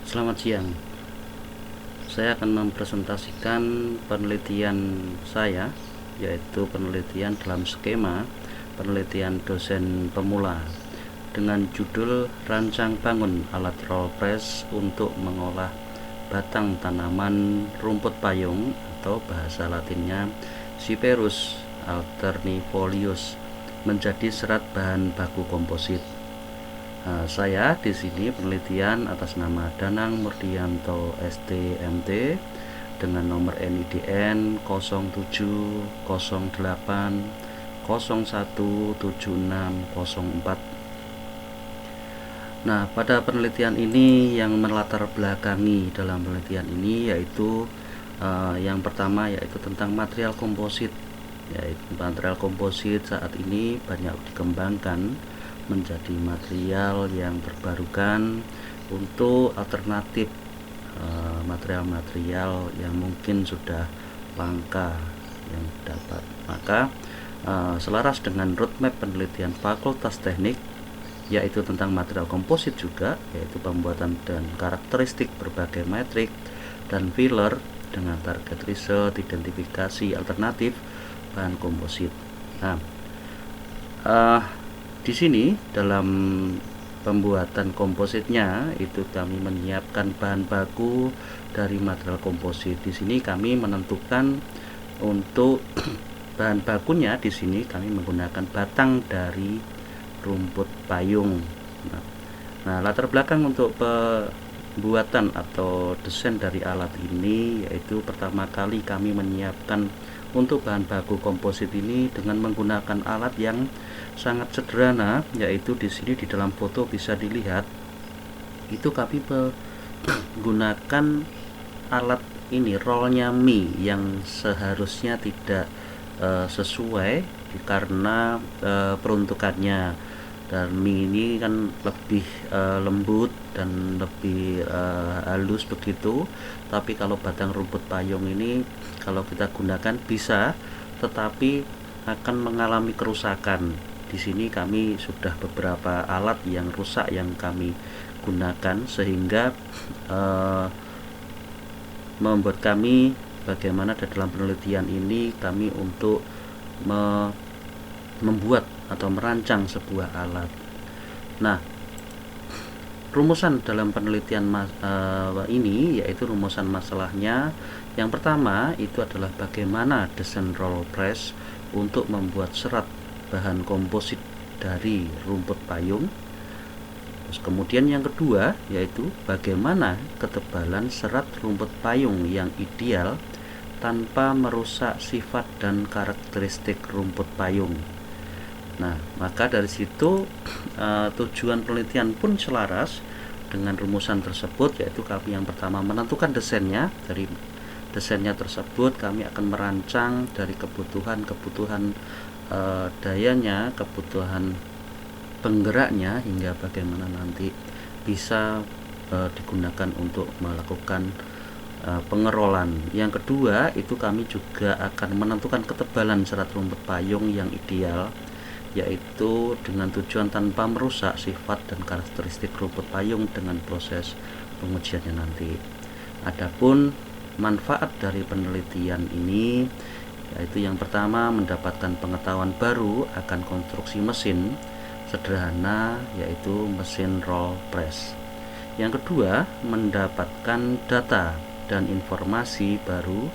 Selamat siang. Saya akan mempresentasikan penelitian saya, yaitu penelitian dalam skema penelitian dosen pemula dengan judul Rancang Bangun Alat Roll Press untuk mengolah batang tanaman rumput payung atau bahasa latinnya Cyperus alternifolius menjadi serat bahan baku komposit. Saya di sini penelitian atas nama Danang Murdianto STMT dengan nomor NIDN 0708017604. Nah, pada penelitian ini yang melatar belakangi dalam penelitian ini yaitu yang pertama yaitu tentang material komposit. Yaitu material komposit saat ini banyak dikembangkan menjadi material yang terbarukan untuk alternatif material-material yang mungkin sudah langka yang dapat. Maka selaras dengan roadmap penelitian Fakultas Teknik yaitu tentang material komposit juga, yaitu pembuatan dan karakteristik berbagai metrik dan filler dengan target riset identifikasi alternatif bahan komposit. Nah, di sini dalam pembuatan kompositnya itu kami menyiapkan bahan baku dari material komposit. Di sini kami menentukan untuk bahan bakunya. Di sini kami menggunakan batang dari rumput payung. Nah, latar belakang untuk pembuatan atau desain dari alat ini yaitu pertama kali kami menyiapkan untuk bahan baku komposit ini dengan menggunakan alat yang sangat sederhana, yaitu di sini di dalam foto bisa dilihat itu kami menggunakan alat ini rollnya mie yang seharusnya tidak sesuai karena peruntukannya, dan mie ini kan lebih lembut dan lebih halus begitu, tapi kalau batang rumput payung ini kalau kita gunakan bisa, tetapi akan mengalami kerusakan. Di sini kami sudah beberapa alat yang rusak yang kami gunakan sehingga membuat kami bagaimana dalam penelitian ini kami untuk membuat atau merancang sebuah alat. Nah, rumusan dalam penelitian ini yaitu rumusan masalahnya yang pertama itu adalah bagaimana desain roll press untuk membuat serat bahan komposit dari rumput payung. Terus kemudian yang kedua yaitu bagaimana ketebalan serat rumput payung yang ideal tanpa merusak sifat dan karakteristik rumput payung. Nah, maka dari situ tujuan penelitian pun selaras dengan rumusan tersebut, yaitu kami yang pertama menentukan desainnya. Dari desainnya tersebut kami akan merancang dari kebutuhan dayanya, kebutuhan penggeraknya, hingga bagaimana nanti bisa digunakan untuk melakukan pengerolan. Yang kedua itu kami juga akan menentukan ketebalan serat rumput payung yang ideal, yaitu dengan tujuan tanpa merusak sifat dan karakteristik rumput payung dengan proses pengujiannya nanti. Adapun manfaat dari penelitian ini yaitu yang pertama mendapatkan pengetahuan baru akan konstruksi mesin sederhana yaitu mesin roll press. Yang kedua, mendapatkan data dan informasi baru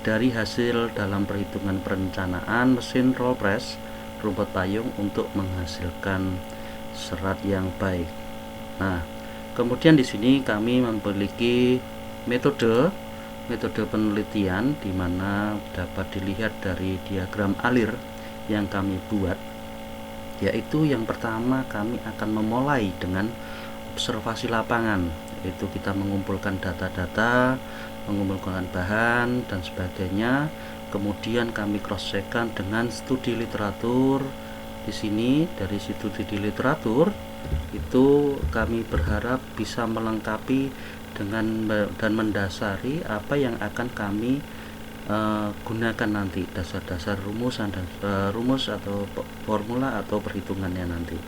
dari hasil dalam perhitungan perencanaan mesin roll press rumput payung untuk menghasilkan serat yang baik. Nah, kemudian di sini kami memiliki metode penelitian di mana dapat dilihat dari diagram alir yang kami buat, yaitu yang pertama kami akan memulai dengan observasi lapangan, yaitu kita mengumpulkan data-data, mengumpulkan bahan dan sebagainya. Kemudian kami cross checkkan dengan studi literatur. Di sini dari studi literatur itu kami berharap bisa melengkapi dengan dan mendasari apa yang akan kami gunakan nanti, dasar-dasar rumusan dan rumus atau formula atau perhitungannya nanti.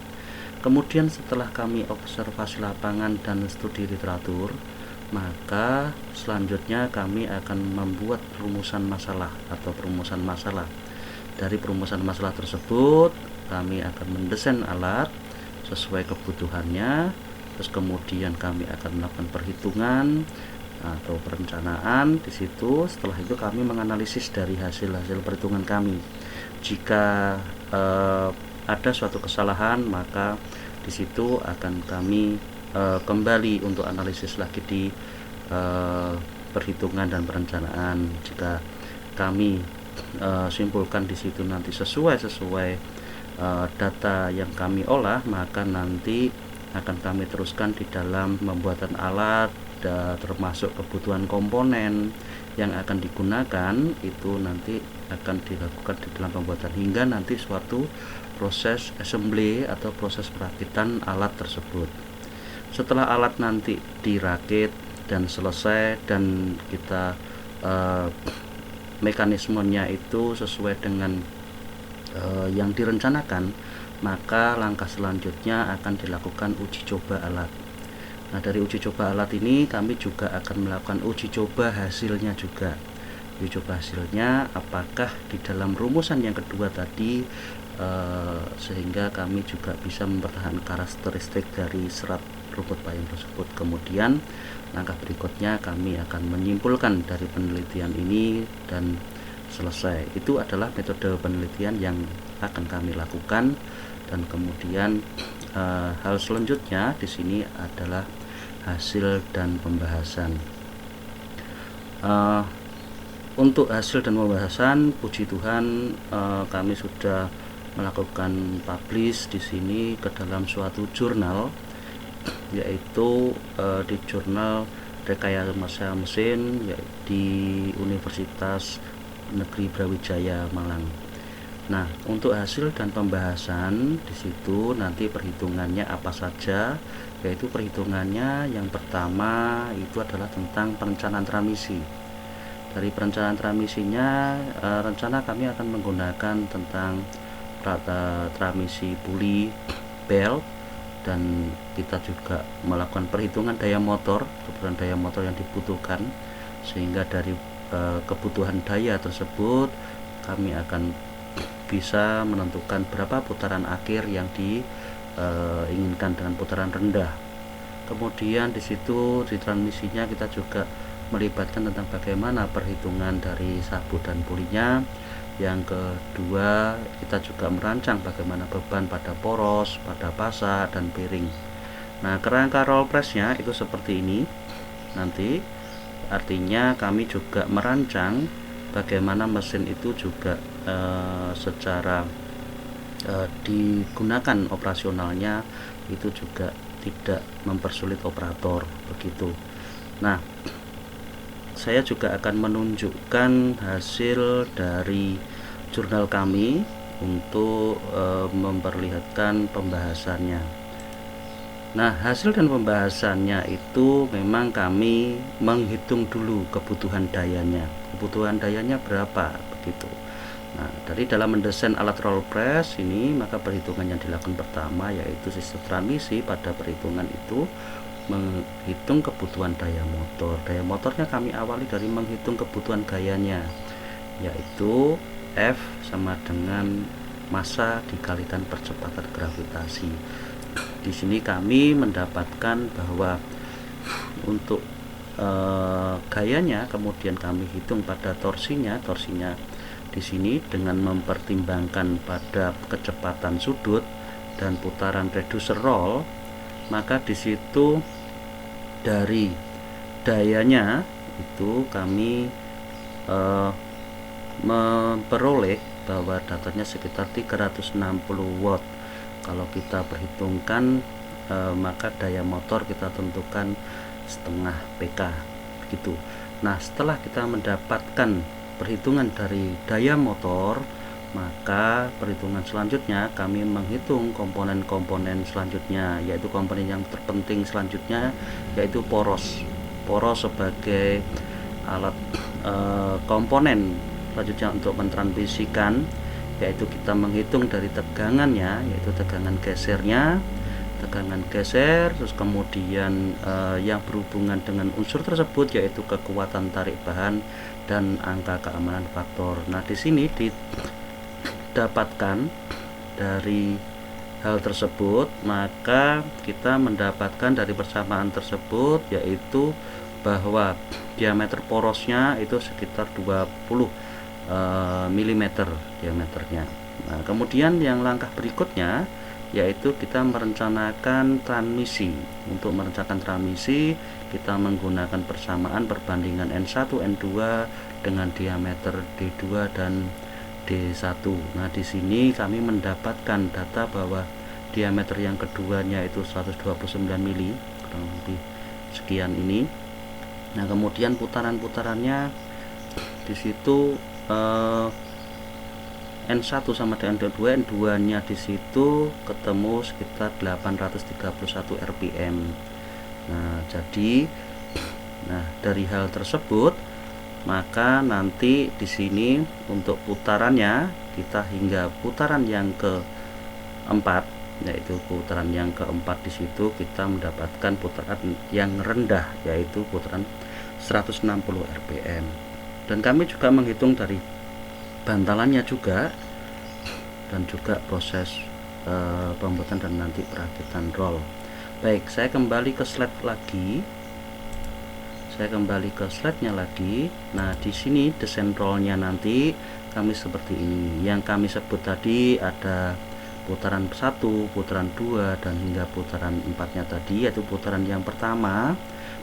Kemudian setelah kami observasi lapangan dan studi literatur, maka selanjutnya kami akan membuat rumusan masalah atau perumusan masalah. Dari perumusan masalah tersebut, kami akan mendesain alat sesuai kebutuhannya. Terus kemudian kami akan melakukan perhitungan atau perencanaan di situ. Setelah itu kami menganalisis dari hasil-hasil perhitungan kami. Jika ada suatu kesalahan, maka di situ akan kami kembali untuk analisis lagi di perhitungan dan perencanaan. Jika kami simpulkan di situ nanti sesuai data yang kami olah, maka nanti akan kami teruskan di dalam pembuatan alat, termasuk kebutuhan komponen yang akan digunakan. Itu nanti akan dilakukan di dalam pembuatan hingga nanti suatu proses assembly atau proses perakitan alat tersebut. Setelah alat nanti dirakit dan selesai dan kita mekanismenya itu sesuai dengan yang direncanakan, maka langkah selanjutnya akan dilakukan uji coba alat. Nah, dari uji coba alat ini kami juga akan melakukan uji coba hasilnya juga. Uji coba hasilnya apakah di dalam rumusan yang kedua tadi, sehingga kami juga bisa mempertahankan karakteristik dari serat rumput payung tersebut. Kemudian langkah berikutnya kami akan menyimpulkan dari penelitian ini dan selesai. Itu adalah metode penelitian yang akan kami lakukan. Dan kemudian hal selanjutnya di sini adalah hasil dan pembahasan. Untuk hasil dan pembahasan, puji Tuhan, kami sudah melakukan publish di sini ke dalam suatu jurnal, yaitu di jurnal Rekayasa Mesin di Universitas Negeri Brawijaya Malang. Nah, untuk hasil dan pembahasan di situ nanti perhitungannya apa saja, yaitu perhitungannya yang pertama itu adalah tentang perencanaan transmisi. Dari perencanaan transmisinya, rencana kami akan menggunakan tentang transmisi puli belt, dan kita juga melakukan perhitungan daya motor, kebutuhan daya motor yang dibutuhkan, sehingga dari kebutuhan daya tersebut kami akan bisa menentukan berapa putaran akhir yang diinginkan dengan putaran rendah. Kemudian di situ di transmisinya kita juga melibatkan tentang bagaimana perhitungan dari sabu dan pulinya. Yang kedua, kita juga merancang bagaimana beban pada poros, pada pasa dan piring. Nah, kerangka roll press-nya itu seperti ini. Nanti artinya kami juga merancang bagaimana mesin itu juga secara digunakan operasionalnya itu juga tidak mempersulit operator, begitu. Nah, saya juga akan menunjukkan hasil dari jurnal kami untuk memperlihatkan pembahasannya. Nah, hasil dan pembahasannya itu memang kami menghitung dulu kebutuhan dayanya. Kebutuhan dayanya berapa, begitu. Nah, dari dalam mendesain alat roll press ini, maka perhitungan yang dilakukan pertama yaitu sistem transmisi. Pada perhitungan itu menghitung kebutuhan daya motor. Daya motornya kami awali dari menghitung kebutuhan gayanya, yaitu F sama dengan massa dikalikan percepatan gravitasi. Di sini kami mendapatkan bahwa untuk gayanya, kemudian kami hitung pada torsinya di sini dengan mempertimbangkan pada kecepatan sudut dan putaran reducer roll, maka di situ dari dayanya itu kami memperoleh bahwa datanya sekitar 360 watt. Kalau kita perhitungkan maka daya motor kita tentukan setengah PK, begitu. Nah, setelah kita mendapatkan perhitungan dari daya motor, maka perhitungan selanjutnya kami menghitung komponen-komponen selanjutnya, yaitu komponen yang terpenting selanjutnya yaitu poros sebagai alat komponen selanjutnya untuk mentransmisikan, yaitu kita menghitung dari tegangannya, yaitu tegangan gesernya, tekanan geser, terus kemudian yang berhubungan dengan unsur tersebut yaitu kekuatan tarik bahan dan angka keamanan faktor. Nah, di sini didapatkan dari hal tersebut, maka kita mendapatkan dari persamaan tersebut yaitu bahwa diameter porosnya itu sekitar 20 mm diameternya. Nah, kemudian yang langkah berikutnya yaitu kita merencanakan transmisi. Untuk merencanakan transmisi, kita menggunakan persamaan perbandingan N1 N2 dengan diameter D2 dan D1. Nah, di sini kami mendapatkan data bahwa diameter yang keduanya itu 129 mili, kurang lebih sekian ini. Nah, kemudian putaran-putarannya di situ N1 sama dengan N2, N2-nya di situ ketemu sekitar 831 rpm. Nah, jadi dari hal tersebut maka nanti di sini untuk putarannya kita hingga putaran yang keempat, yaitu putaran yang keempat di situ kita mendapatkan putaran yang rendah yaitu putaran 160 rpm. Dan kami juga menghitung dari bantalannya juga dan juga proses pembuatan dan nanti perakitan roll. Baik, saya kembali ke slide lagi. Slide-nya lagi. Nah, di sini desain rollnya nanti kami seperti ini. Yang kami sebut tadi ada putaran 1, putaran 2 dan hingga putaran 4-nya tadi, yaitu putaran yang pertama.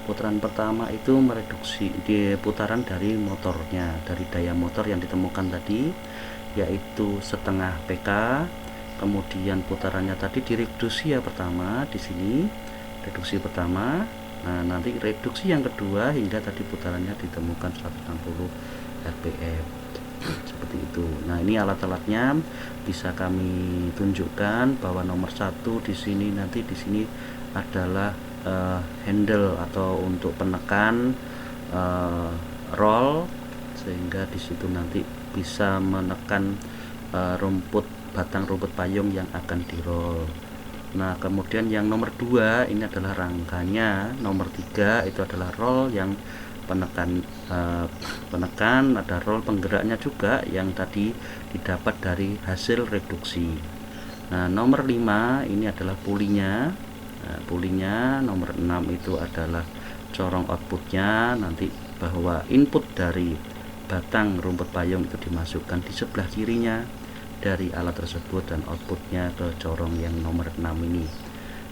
Putaran pertama itu mereduksi di putaran dari motornya, dari daya motor yang ditemukan tadi yaitu setengah PK. Kemudian putarannya tadi direduksi ya pertama di sini, reduksi pertama. Nah, nanti reduksi yang kedua hingga tadi putarannya ditemukan 160 rpm. Seperti itu. Nah, ini alat-alatnya bisa kami tunjukkan bahwa nomor 1 di sini nanti di sini adalah handle atau untuk penekan roll, sehingga di situ nanti bisa menekan batang rumput payung yang akan di roll. Nah, kemudian yang nomor 2 ini adalah rangkanya. Nomor 3 itu adalah roll yang penekan, ada roll penggeraknya juga yang tadi didapat dari hasil reduksi. Nah, nomor 5 ini adalah pulinya. Nah, pulinya nomor 6 itu adalah corong outputnya, nanti bahwa input dari batang rumput payung itu dimasukkan di sebelah kirinya dari alat tersebut dan outputnya ke corong yang nomor 6 ini.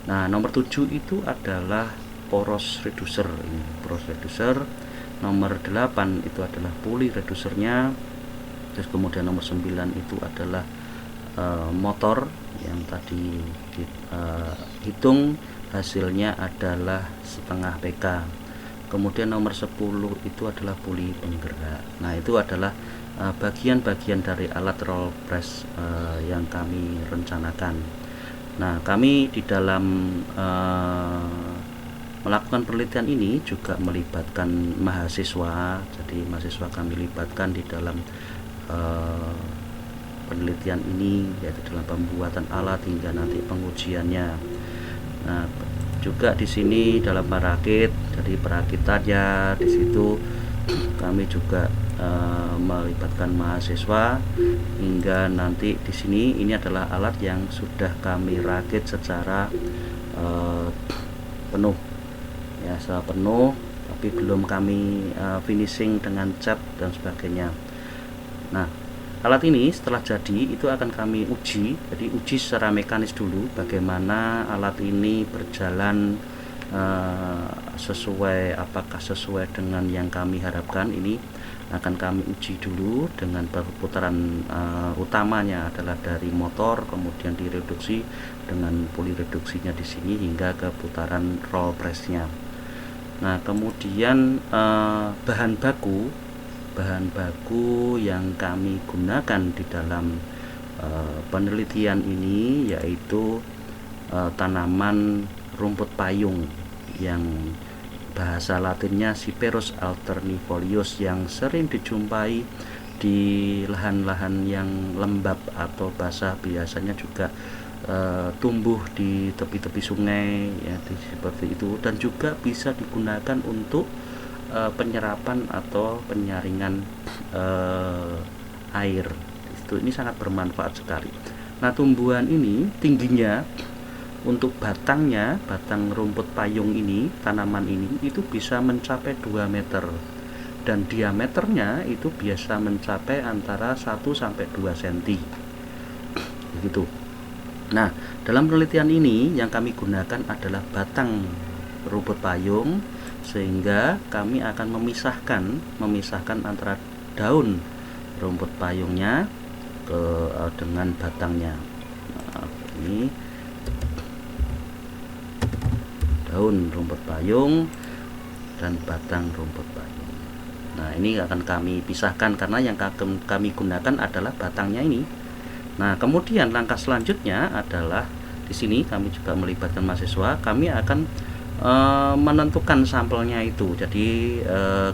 Nah, nomor 7 itu adalah poros reducer. Ini poros reducer. Nomor 8 itu adalah puli reducernya. Terus kemudian nomor 9 itu adalah motor yang tadi hitung hasilnya adalah setengah PK. Kemudian nomor 10 itu adalah puli penggerak. Nah, itu adalah bagian-bagian dari alat roll press yang kami rencanakan. Nah, kami di dalam melakukan penelitian ini juga melibatkan mahasiswa. Jadi mahasiswa kami libatkan di dalam penelitian ini, yaitu dalam pembuatan alat hingga nanti pengujiannya. Nah, juga di sini dalam merakit, jadi perakitannya di situ kami juga melibatkan mahasiswa hingga nanti di sini ini adalah alat yang sudah kami rakit secara penuh, ya, secara penuh, tapi belum kami finishing dengan cat dan sebagainya. Nah, alat ini setelah jadi itu akan kami uji. Jadi uji secara mekanis dulu bagaimana alat ini berjalan apakah sesuai dengan yang kami harapkan. Ini akan kami uji dulu dengan putaran utamanya adalah dari motor, kemudian direduksi dengan puli reduksinya di sini hingga ke putaran roll pressnya. Nah, kemudian bahan baku yang kami gunakan di dalam penelitian ini yaitu tanaman rumput payung yang bahasa latinnya Cyperus alternifolius, yang sering dijumpai di lahan-lahan yang lembab atau basah, biasanya juga tumbuh di tepi-tepi sungai ya, seperti itu, dan juga bisa digunakan untuk penyerapan atau penyaringan air. Ini sangat bermanfaat sekali. Nah, tumbuhan ini tingginya untuk batang rumput payung ini, tanaman ini itu bisa mencapai 2 meter, dan diameternya itu biasa mencapai antara 1 sampai 2 cm begitu. Nah, dalam penelitian ini yang kami gunakan adalah batang rumput payung, sehingga kami akan memisahkan antara daun rumput payungnya dengan batangnya. Nah, ini daun rumput payung dan batang rumput payung. Nah, ini akan kami pisahkan karena yang kami gunakan adalah batangnya ini. Nah, kemudian langkah selanjutnya adalah di sini kami juga melibatkan mahasiswa. Kami akan menentukan sampelnya itu. Jadi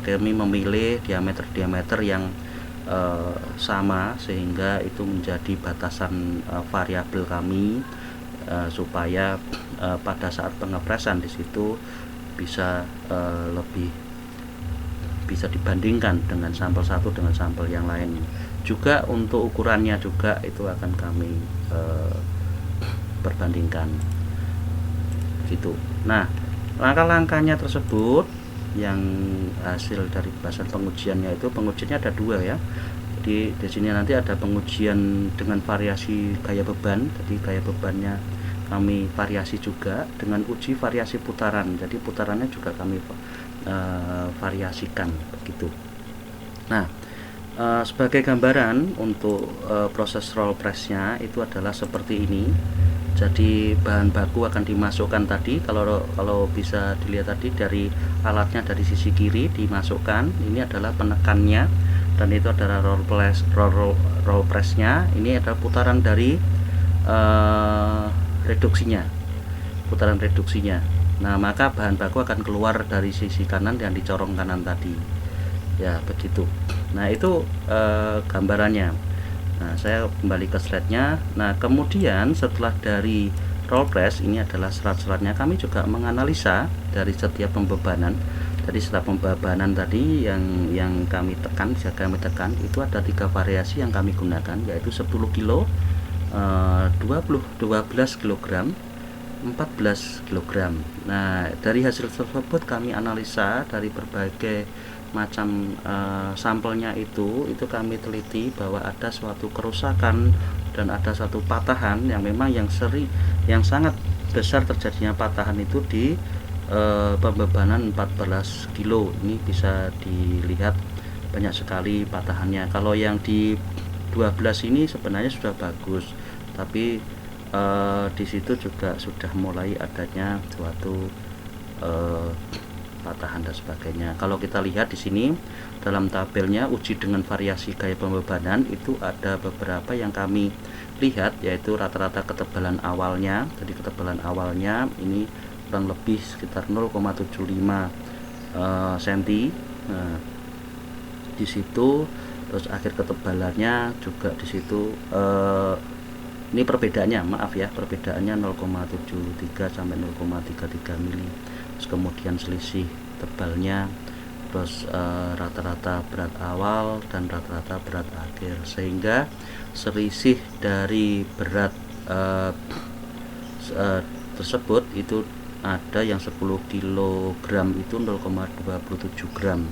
kami memilih diameter yang sama, sehingga itu menjadi batasan variabel kami, supaya pada saat pengepresan di situ bisa lebih bisa dibandingkan dengan sampel satu dengan sampel yang lain. Juga untuk ukurannya juga itu akan kami perbandingkan gitu. Nah, langkah-langkahnya tersebut yang hasil dari bahasan pengujiannya itu, pengujiannya ada 2 ya. Jadi di sini nanti ada pengujian dengan variasi gaya beban. Jadi gaya bebannya kami variasi juga dengan uji variasi putaran. Jadi putarannya juga kami variasikan begitu. Nah, sebagai gambaran untuk proses roll pressnya itu adalah seperti ini. Jadi bahan baku akan dimasukkan tadi, kalau bisa dilihat tadi dari alatnya dari sisi kiri dimasukkan, ini adalah penekannya, dan itu adalah roll pressnya. Ini adalah putaran dari putaran reduksinya. Nah, maka bahan baku akan keluar dari sisi kanan yang dicorong kanan tadi ya, begitu. Nah, itu gambarannya. Nah, saya kembali ke slide-nya. Nah, kemudian setelah dari roll press, ini adalah serat-seratnya, kami juga menganalisa dari setiap pembebanan. Jadi setelah pembebanan tadi yang kami tekan itu ada 3 variasi yang kami gunakan, yaitu 10 kilo, 12 kg, 14 kg. Nah, dari hasil tersebut kami analisa dari berbagai macam sampelnya itu kami teliti bahwa ada suatu kerusakan dan ada satu patahan yang memang yang sangat besar terjadinya patahan itu di pembebanan 14 kilo. Ini bisa dilihat banyak sekali patahannya. Kalau yang di 12 ini sebenarnya sudah bagus, tapi di situ juga sudah mulai adanya suatu patahan dan sebagainya. Kalau kita lihat di sini dalam tabelnya uji dengan variasi gaya pembebanan itu ada beberapa yang kami lihat, yaitu rata-rata ketebalan awalnya. Jadi ketebalan awalnya ini kurang lebih sekitar 0,75 cm. Nah, di situ terus akhir ketebalannya juga di situ ini perbedaannya, maaf ya, perbedaannya 0,73 sampai 0,33 mili. Terus kemudian selisih tebalnya, terus rata-rata berat awal dan rata-rata berat akhir, sehingga selisih dari berat tersebut itu ada yang 10 kg itu 0,27 gram.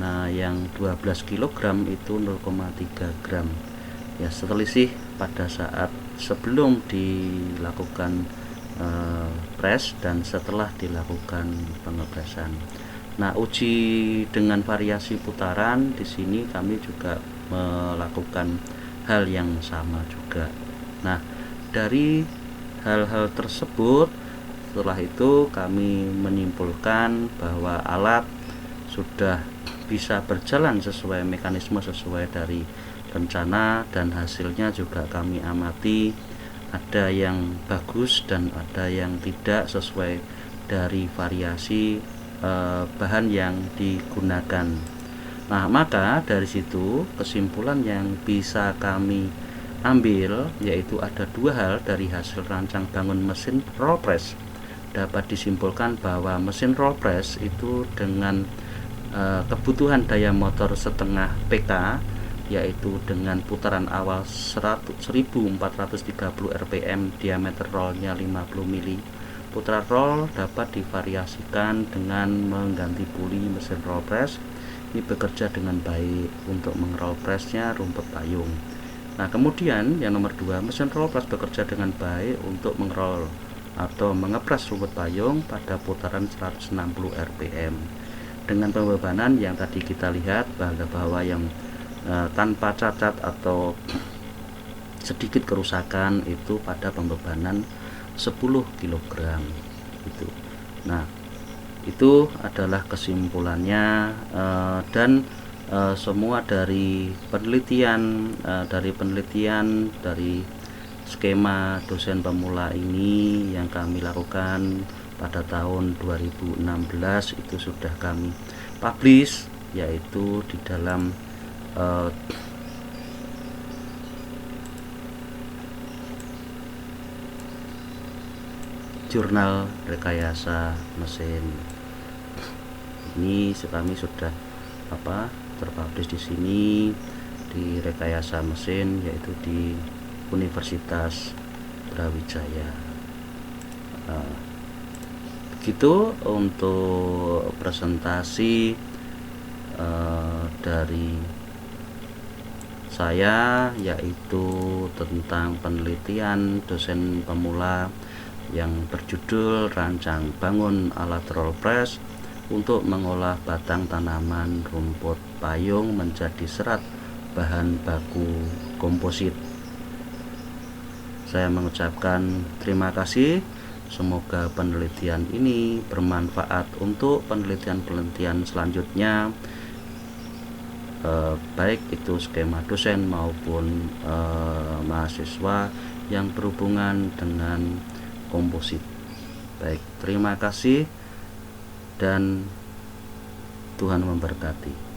Nah, yang 12 kg itu 0,3 gram. Ya, selisih pada saat sebelum dilakukan press dan setelah dilakukan pengepresan. Nah, uji dengan variasi putaran di sini kami juga melakukan hal yang sama juga. Nah, dari hal-hal tersebut, setelah itu kami menyimpulkan bahwa alat sudah bisa berjalan sesuai mekanisme, sesuai dari rencana, dan hasilnya juga kami amati ada yang bagus dan ada yang tidak sesuai dari variasi bahan yang digunakan. Nah, maka dari situ kesimpulan yang bisa kami ambil, yaitu ada dua hal dari hasil rancang bangun mesin roll press. Dapat disimpulkan bahwa mesin roll press itu dengan kebutuhan daya motor setengah PK, yaitu dengan putaran awal 1430 rpm, diameter rollnya 50 mili. Putaran roll dapat divariasikan dengan mengganti puli mesin roll press. Ini bekerja dengan baik untuk mengroll pressnya rumput payung. Nah, kemudian yang nomor 2, mesin roll press bekerja dengan baik untuk mengroll atau mengepres rumput payung pada putaran 160 rpm. Dengan pembebanan yang tadi kita lihat bahwa yang tanpa cacat atau sedikit kerusakan itu pada pembebanan 10 kg itu. Nah, itu adalah kesimpulannya, dan semua dari penelitian dari skema dosen pemula ini yang kami lakukan pada tahun 2016 itu sudah kami publish, yaitu di dalam jurnal rekayasa mesin. Ini kami sudah terpublish di sini di rekayasa mesin, yaitu di Universitas Brawijaya. Begitu untuk presentasi dari saya, yaitu tentang penelitian dosen pemula yang berjudul Rancang Bangun Alat Roll Press untuk mengolah batang tanaman rumput payung menjadi serat bahan baku komposit. Saya mengucapkan terima kasih. Semoga penelitian ini bermanfaat untuk penelitian-penelitian selanjutnya, baik itu skema dosen maupun mahasiswa yang berhubungan dengan komposit. Baik, terima kasih dan Tuhan memberkati.